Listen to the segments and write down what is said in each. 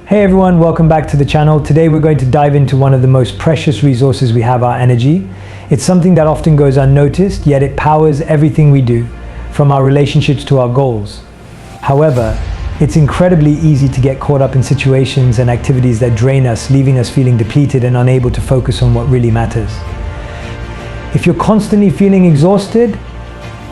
Hey everyone, welcome back to the channel. Today we're going to dive into one of the most precious resources we have, our energy. It's something that often goes unnoticed, yet it powers everything we do, from our relationships to our goals. However, it's incredibly easy to get caught up in situations and activities that drain us, leaving us feeling depleted and unable to focus on what really matters. If you're constantly feeling exhausted,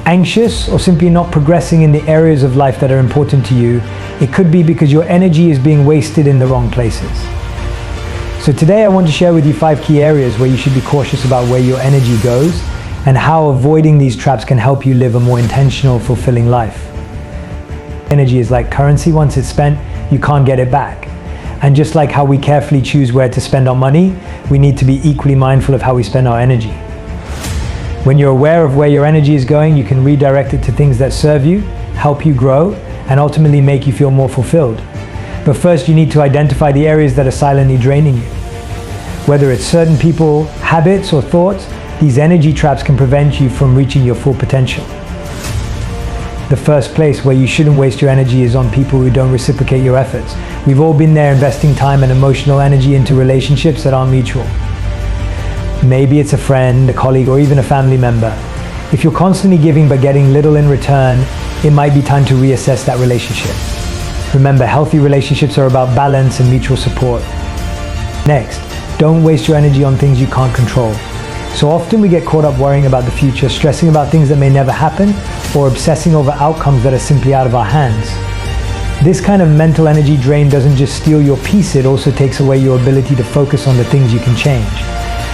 anxious, or simply not progressing in the areas of life that are important to you, it could be because your energy is being wasted in the wrong places. So today I want to share with you 5 key areas where you should be cautious about where your energy goes and how avoiding these traps can help you live a more intentional, fulfilling life. Energy is like currency. Once it's spent, you can't get it back. And just like how we carefully choose where to spend our money, we need to be equally mindful of how we spend our energy. When you're aware of where your energy is going, you can redirect it to things that serve you, help you grow, and ultimately make you feel more fulfilled. But first, you need to identify the areas that are silently draining you. Whether it's certain people, habits, or thoughts, these energy traps can prevent you from reaching your full potential. The first place where you shouldn't waste your energy is on people who don't reciprocate your efforts. We've all been there, investing time and emotional energy into relationships that aren't mutual. Maybe it's a friend, a colleague, or even a family member. If you're constantly giving but getting little in return, it might be time to reassess that relationship. Remember, healthy relationships are about balance and mutual support. Next, don't waste your energy on things you can't control. So often we get caught up worrying about the future, stressing about things that may never happen, or obsessing over outcomes that are simply out of our hands. This kind of mental energy drain doesn't just steal your peace, it also takes away your ability to focus on the things you can change.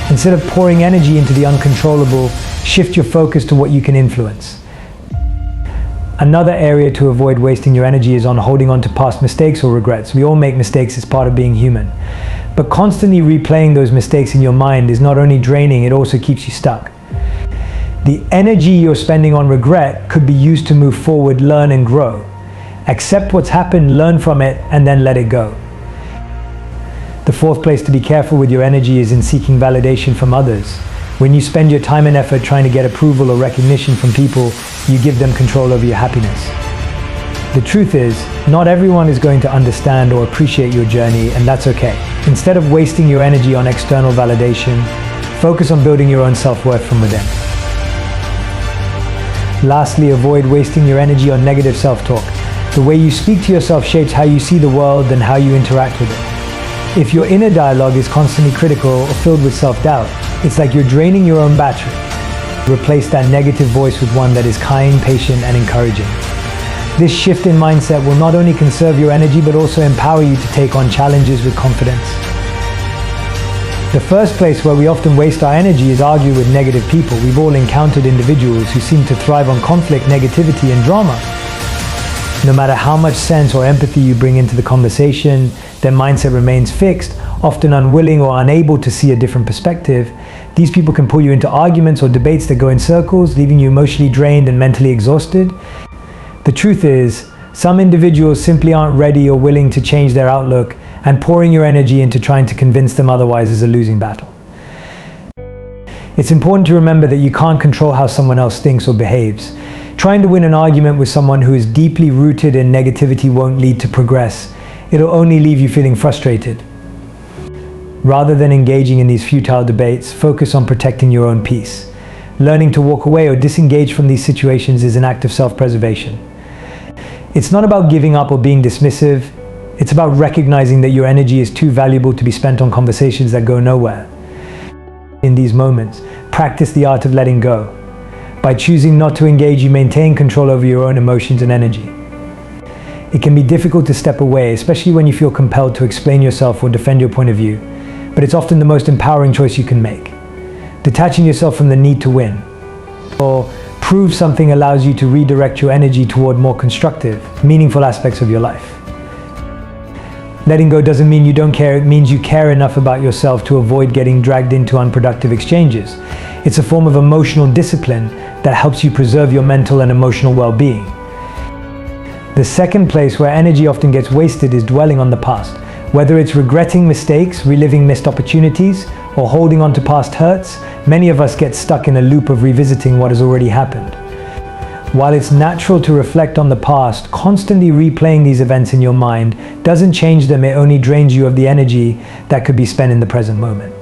Instead of pouring energy into the uncontrollable, shift your focus to what you can influence. Another area to avoid wasting your energy is on holding on to past mistakes or regrets. We all make mistakes, it's part of being human. But constantly replaying those mistakes in your mind is not only draining, it also keeps you stuck. The energy you're spending on regret could be used to move forward, learn, and grow. Accept what's happened, learn from it, and then let it go. The fourth place to be careful with your energy is in seeking validation from others. When you spend your time and effort trying to get approval or recognition from people, you give them control over your happiness. The truth is, not everyone is going to understand or appreciate your journey, and that's okay. Instead of wasting your energy on external validation, focus on building your own self-worth from within. Lastly, avoid wasting your energy on negative self-talk. The way you speak to yourself shapes how you see the world and how you interact with it. If your inner dialogue is constantly critical or filled with self-doubt, it's like you're draining your own battery. Replace that negative voice with one that is kind, patient, and encouraging. This shift in mindset will not only conserve your energy, but also empower you to take on challenges with confidence. The first place where we often waste our energy is arguing with negative people. We've all encountered individuals who seem to thrive on conflict, negativity, and drama. No matter how much sense or empathy you bring into the conversation, their mindset remains fixed, often unwilling or unable to see a different perspective. These people can pull you into arguments or debates that go in circles, leaving you emotionally drained and mentally exhausted. The truth is, some individuals simply aren't ready or willing to change their outlook, and pouring your energy into trying to convince them otherwise is a losing battle. It's important to remember that you can't control how someone else thinks or behaves. Trying to win an argument with someone who is deeply rooted in negativity won't lead to progress. It'll only leave you feeling frustrated. Rather than engaging in these futile debates, focus on protecting your own peace. Learning to walk away or disengage from these situations is an act of self-preservation. It's not about giving up or being dismissive. It's about recognizing that your energy is too valuable to be spent on conversations that go nowhere. In these moments, practice the art of letting go. By choosing not to engage, you maintain control over your own emotions and energy. It can be difficult to step away, especially when you feel compelled to explain yourself or defend your point of view, but it's often the most empowering choice you can make. Detaching yourself from the need to win or prove something allows you to redirect your energy toward more constructive, meaningful aspects of your life. Letting go doesn't mean you don't care, it means you care enough about yourself to avoid getting dragged into unproductive exchanges. It's a form of emotional discipline that helps you preserve your mental and emotional well-being. The second place where energy often gets wasted is dwelling on the past. Whether it's regretting mistakes, reliving missed opportunities, or holding on to past hurts, many of us get stuck in a loop of revisiting what has already happened. While it's natural to reflect on the past, constantly replaying these events in your mind doesn't change them, it only drains you of the energy that could be spent in the present moment.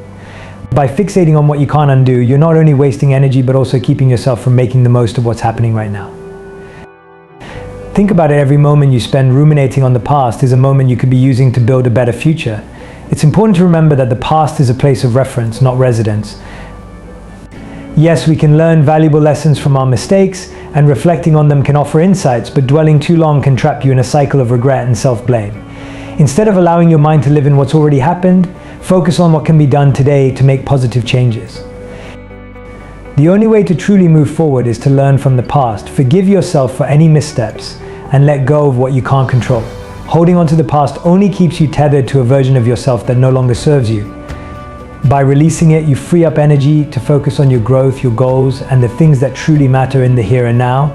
By fixating on what you can't undo, you're not only wasting energy but also keeping yourself from making the most of what's happening right now. Think about it, every moment you spend ruminating on the past is a moment you could be using to build a better future. It's important to remember that the past is a place of reference, not residence. Yes, we can learn valuable lessons from our mistakes, and reflecting on them can offer insights, but dwelling too long can trap you in a cycle of regret and self-blame. Instead of allowing your mind to live in what's already happened, focus on what can be done today to make positive changes. The only way to truly move forward is to learn from the past, forgive yourself for any missteps, and let go of what you can't control. Holding on to the past only keeps you tethered to a version of yourself that no longer serves you. By releasing it, you free up energy to focus on your growth, your goals, and the things that truly matter in the here and now.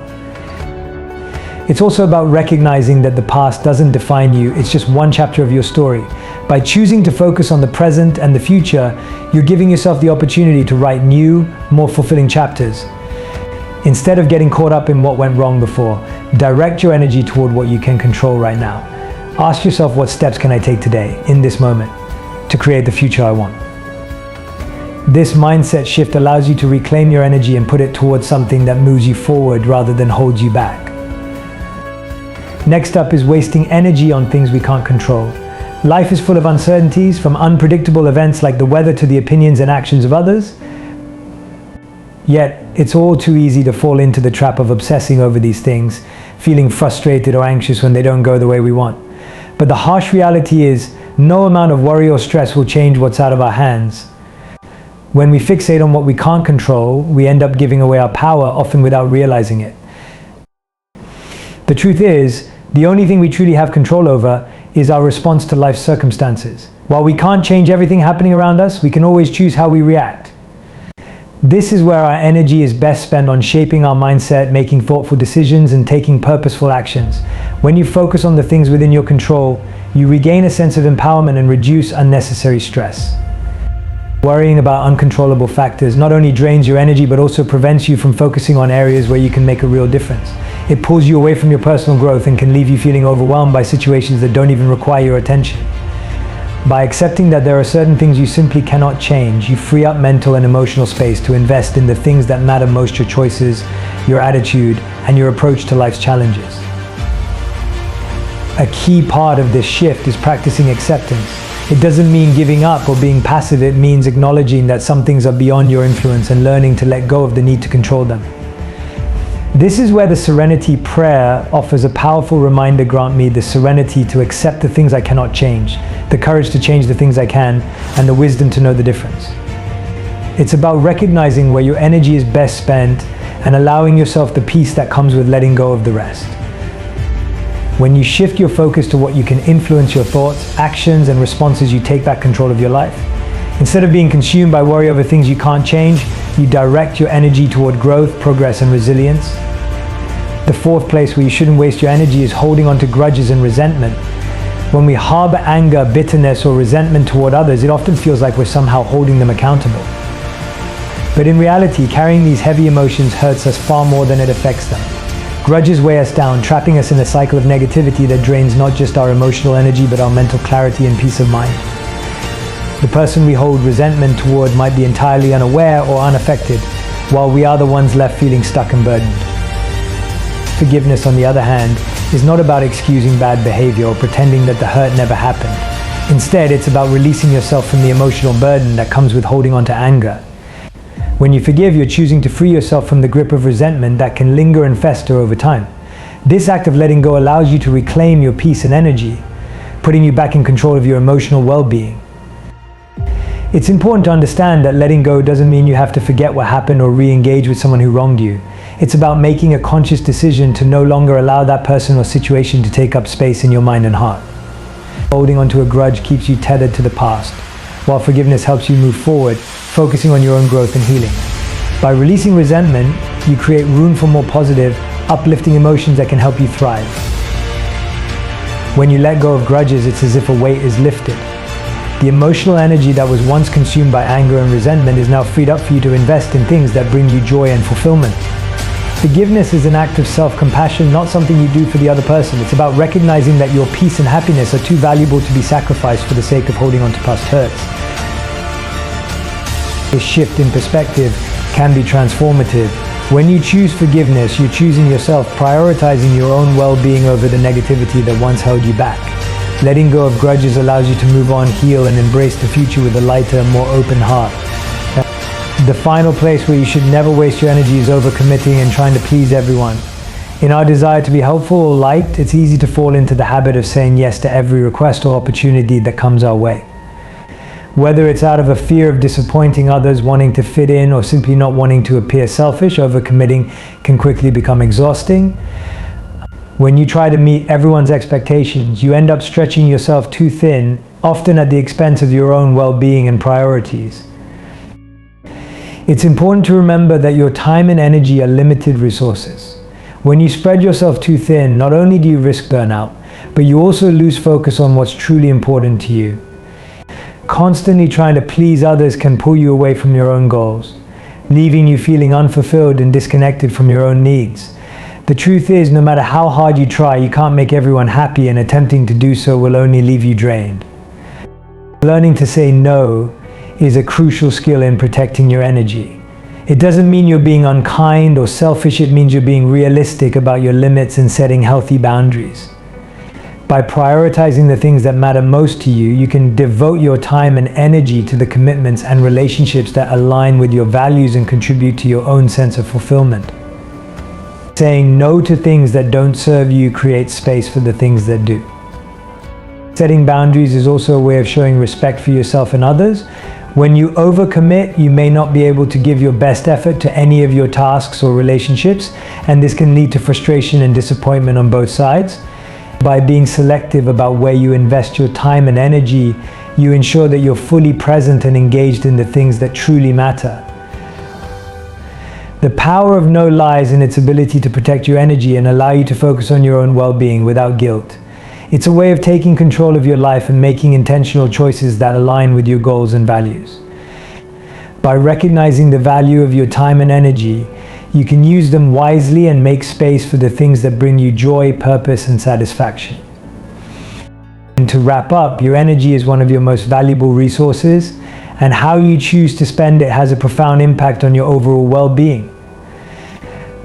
It's also about recognizing that the past doesn't define you, it's just one chapter of your story. By choosing to focus on the present and the future, you're giving yourself the opportunity to write new, more fulfilling chapters. Instead of getting caught up in what went wrong before, direct your energy toward what you can control right now. Ask yourself, what steps can I take today, in this moment, to create the future I want? This mindset shift allows you to reclaim your energy and put it towards something that moves you forward rather than holds you back. Next up is wasting energy on things we can't control. Life is full of uncertainties, from unpredictable events like the weather to the opinions and actions of others. Yet, it's all too easy to fall into the trap of obsessing over these things, feeling frustrated or anxious when they don't go the way we want. But the harsh reality is, no amount of worry or stress will change what's out of our hands. When we fixate on what we can't control, we end up giving away our power, often without realizing it. The truth is, the only thing we truly have control over is our response to life's circumstances. While we can't change everything happening around us, we can always choose how we react. This is where our energy is best spent, on shaping our mindset, making thoughtful decisions, and taking purposeful actions. When you focus on the things within your control, you regain a sense of empowerment and reduce unnecessary stress. Worrying about uncontrollable factors not only drains your energy but also prevents you from focusing on areas where you can make a real difference. It pulls you away from your personal growth and can leave you feeling overwhelmed by situations that don't even require your attention. By accepting that there are certain things you simply cannot change, you free up mental and emotional space to invest in the things that matter most: your choices, your attitude, and your approach to life's challenges. A key part of this shift is practicing acceptance. It doesn't mean giving up or being passive, it means acknowledging that some things are beyond your influence and learning to let go of the need to control them. This is where the serenity prayer offers a powerful reminder: grant me the serenity to accept the things I cannot change, the courage to change the things I can, and the wisdom to know the difference. It's about recognizing where your energy is best spent and allowing yourself the peace that comes with letting go of the rest. When you shift your focus to what you can influence, your thoughts, actions, and responses, you take back control of your life. Instead of being consumed by worry over things you can't change, you direct your energy toward growth, progress, and resilience. The fourth place where you shouldn't waste your energy is holding on to grudges and resentment. When we harbor anger, bitterness, or resentment toward others, it often feels like we're somehow holding them accountable. But in reality, carrying these heavy emotions hurts us far more than it affects them. Grudges weigh us down, trapping us in a cycle of negativity that drains not just our emotional energy, but our mental clarity and peace of mind. The person we hold resentment toward might be entirely unaware or unaffected, while we are the ones left feeling stuck and burdened. Forgiveness, on the other hand, is not about excusing bad behavior or pretending that the hurt never happened. Instead, it's about releasing yourself from the emotional burden that comes with holding on to anger. When you forgive, you're choosing to free yourself from the grip of resentment that can linger and fester over time. This act of letting go allows you to reclaim your peace and energy, putting you back in control of your emotional well-being. It's important to understand that letting go doesn't mean you have to forget what happened or re-engage with someone who wronged you. It's about making a conscious decision to no longer allow that person or situation to take up space in your mind and heart. Holding onto a grudge keeps you tethered to the past, while forgiveness helps you move forward, focusing on your own growth and healing. By releasing resentment, you create room for more positive, uplifting emotions that can help you thrive. When you let go of grudges, it's as if a weight is lifted. The emotional energy that was once consumed by anger and resentment is now freed up for you to invest in things that bring you joy and fulfillment. Forgiveness is an act of self-compassion, not something you do for the other person. It's about recognizing that your peace and happiness are too valuable to be sacrificed for the sake of holding on to past hurts. This shift in perspective can be transformative. When you choose forgiveness, you're choosing yourself, prioritizing your own well-being over the negativity that once held you back. Letting go of grudges allows you to move on, heal, and embrace the future with a lighter, more open heart. The final place where you should never waste your energy is overcommitting and trying to please everyone. In our desire to be helpful or liked, it's easy to fall into the habit of saying yes to every request or opportunity that comes our way. Whether it's out of a fear of disappointing others, wanting to fit in, or simply not wanting to appear selfish, overcommitting can quickly become exhausting. When you try to meet everyone's expectations, you end up stretching yourself too thin, often at the expense of your own well-being and priorities. It's important to remember that your time and energy are limited resources. When you spread yourself too thin, not only do you risk burnout, but you also lose focus on what's truly important to you. Constantly trying to please others can pull you away from your own goals, leaving you feeling unfulfilled and disconnected from your own needs. The truth is, no matter how hard you try, you can't make everyone happy, and attempting to do so will only leave you drained. Learning to say no is a crucial skill in protecting your energy. It doesn't mean you're being unkind or selfish, it means you're being realistic about your limits and setting healthy boundaries. By prioritizing the things that matter most to you, you can devote your time and energy to the commitments and relationships that align with your values and contribute to your own sense of fulfillment. Saying no to things that don't serve you creates space for the things that do. Setting boundaries is also a way of showing respect for yourself and others. When you overcommit, you may not be able to give your best effort to any of your tasks or relationships, and this can lead to frustration and disappointment on both sides. By being selective about where you invest your time and energy, you ensure that you're fully present and engaged in the things that truly matter. The power of no lies in its ability to protect your energy and allow you to focus on your own well-being without guilt. It's a way of taking control of your life and making intentional choices that align with your goals and values. By recognizing the value of your time and energy, you can use them wisely and make space for the things that bring you joy, purpose, and satisfaction. And to wrap up, your energy is one of your most valuable resources, and how you choose to spend it has a profound impact on your overall well-being.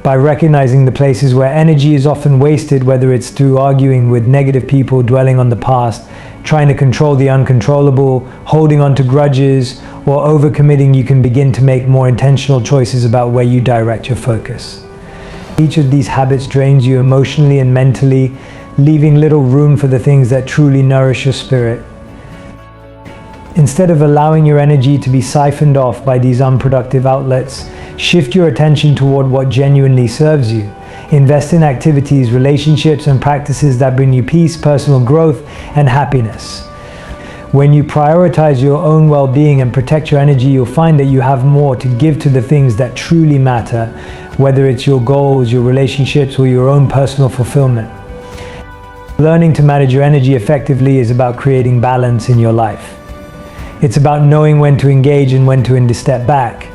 By recognizing the places where energy is often wasted, whether it's through arguing with negative people, dwelling on the past, trying to control the uncontrollable, holding on to grudges, or overcommitting, you can begin to make more intentional choices about where you direct your focus. Each of these habits drains you emotionally and mentally, leaving little room for the things that truly nourish your spirit. Instead of allowing your energy to be siphoned off by these unproductive outlets, shift your attention toward what genuinely serves you. Invest in activities, relationships, and practices that bring you peace, personal growth, and happiness. When you prioritize your own well-being and protect your energy, you'll find that you have more to give to the things that truly matter, whether it's your goals, your relationships, or your own personal fulfillment. Learning to manage your energy effectively is about creating balance in your life. It's about knowing when to engage and when to step back,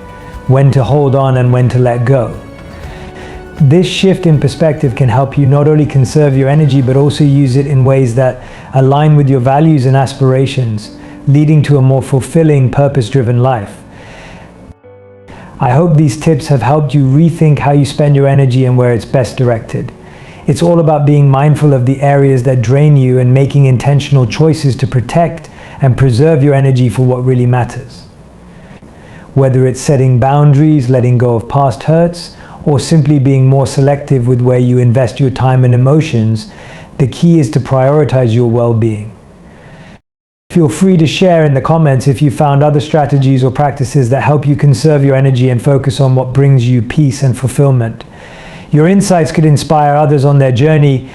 when to hold on and when to let go. This shift in perspective can help you not only conserve your energy, but also use it in ways that align with your values and aspirations, leading to a more fulfilling, purpose-driven life. I hope these tips have helped you rethink how you spend your energy and where it's best directed. It's all about being mindful of the areas that drain you and making intentional choices to protect and preserve your energy for what really matters. Whether it's setting boundaries, letting go of past hurts, or simply being more selective with where you invest your time and emotions, the key is to prioritize your well-being. Feel free to share in the comments if you found other strategies or practices that help you conserve your energy and focus on what brings you peace and fulfillment. Your insights could inspire others on their journey,